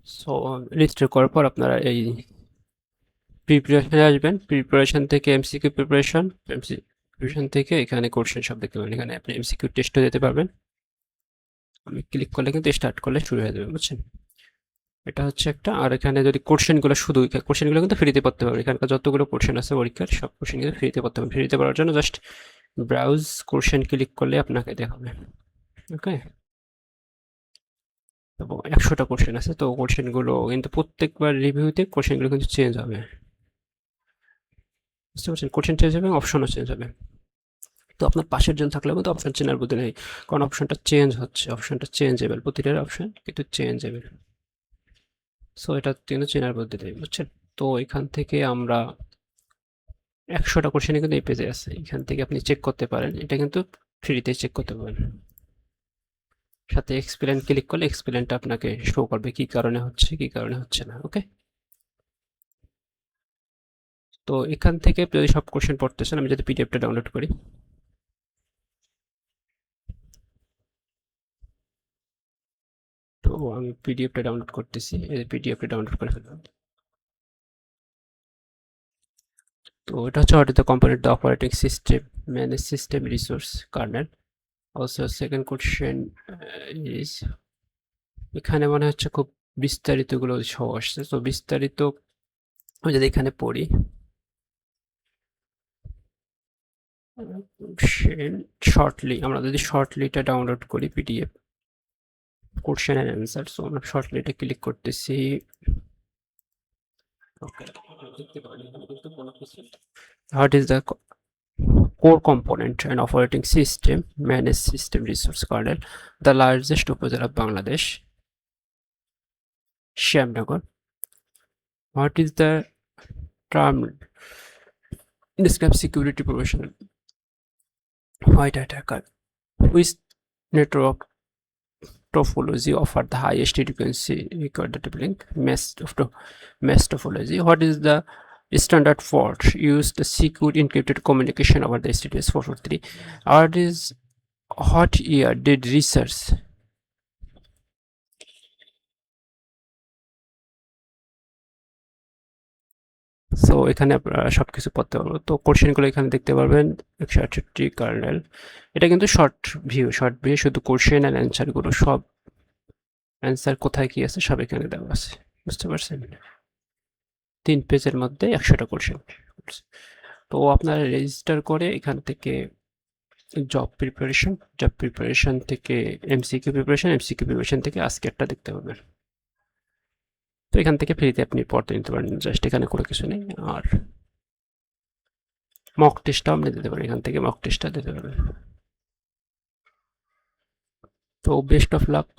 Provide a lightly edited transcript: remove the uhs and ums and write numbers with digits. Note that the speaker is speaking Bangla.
সো রেজিস্টার করার পর আপনারা এই প্রিপারেশনে আসবেন। প্রিপারেশন থেকে এমসিকিউ প্রিপারেশন, প্রিপারেশন থেকে এখানে কোশ্চেন সব দেখতে পাবেন। এখানে আপনি এমসিকিউ টেস্টও দিতে পারবেন। আমি ক্লিক করলে কিন্তু স্টার্ট করলে শুরু হয়ে যাবে, বুঝছেন? এটা হচ্ছে একটা। আর এখানে যদি কোশ্চেনগুলো শুধু কোশ্চেনগুলো কিন্তু ফ্রিতে পড়তে পারবেন। এখানকার যতগুলো কোশ্চেন আছে পরীক্ষার সব কোশ্চেন কিন্তু ফ্রিতে পড়তে পারবেন। ফ্রিতে পড়ার জন্য জাস্ট ব্রাউজ কোশ্চেন ক্লিক করলে আপনাকে দেখাবে। ওকে, তো 100টা কোশ্চেন আছে, তো কোশ্চেনগুলো কিন্তু প্রত্যেকবার রিভিউতে কোশ্চেনগুলো কিন্তু চেঞ্জ হবে, বুঝতে পারছেন? কোশ্চেন চেঞ্জ হবে, অপশনও চেঞ্জ হবে। তো আপনার পাশের জন থাকলেও কিন্তু অপশন চেনার বুদ্ধি নেই, কারণ অপশনটা চেঞ্জ হচ্ছে, অপশনটা চেঞ্জেবল, প্রতিটার অপশন কিন্তু চেঞ্জেবল। সো এটা কিন্তু চেনার বুদ্ধি নেই, বুঝছেন? তো এখান থেকে আমরা 100টা কোশ্চেনই কিন্তু এই পেজে আছে, এখান থেকে আপনি চেক করতে পারেন। এটা কিন্তু ফ্রিতে চেক করতে পারেন। সাথে এক্সপ্লেন ক্লিক করলে এক্সপ্লেনটা আপনাকে শো করবে কি কারণে হচ্ছে কি কারণে হচ্ছে না। ওকে, তো এখান থেকে যদি সব কোশ্চেন পড়তে চান, আমি যদি পিডিএফটা ডাউনলোড করি, তো আমি পিডিএফটা ডাউনলোড করতেছি, এই পিডিএফটা ডাউনলোড করে ফেললাম। তো এটা হচ্ছে what is the component the operating system manage system resource kernel. Also second question is, এখানে মনে হচ্ছে খুব বিস্তারিতগুলো সহ আসছে। তো বিস্তারিত আমি যদি এখানে পড়ি, শর্টলি, আমরা যদি শর্টলিটা ডাউনলোড করি PDF question and answer, so আমরা শর্টলিটা ক্লিক করতেছি। Okay, what is the core component and operating system manage system resource kernel, the largest উপজেলা Bangladesh, Shyamnagar. What is the term describe security professional, white attacker, which network topology offer the highest frequency required data link, mesh topology. What is the standard port used to secure encrypted communication over the HTTPS 443? What year did research so এখানে আপনারা সবকিছু পড়তে পারবো। তো কোশ্চেনগুলো এখানে দেখতে পারবেন। 168 কার্নেল, এটা কিন্তু শর্ট ভিউ শুধু কোশ্চেন অ্যান্ড অ্যান্সারগুলো, সব অ্যান্সার কোথায় কি আছে সব এখানে দেওয়া আছে, বুঝতে পারছেন? 3 পেজের মধ্যে 100টা কোশ্চেন। তো আপনারা রেজিস্টার করে এখান থেকে জব প্রিপারেশন থেকে এমসিকিউ প্রিপারেশন থেকে আজকেরটা দেখতে পাবেন। তো এখান থেকে ফ্রিতে আপনি পড়তে নিতে পারেন, জাস্ট এখানে কোনো কিছু নেই। আর মক টেস্টটাও আপনি দিতে পারেন, এখান থেকে মক টেস্টটা দিতে পারবেন। তো বেস্ট অফ লাক।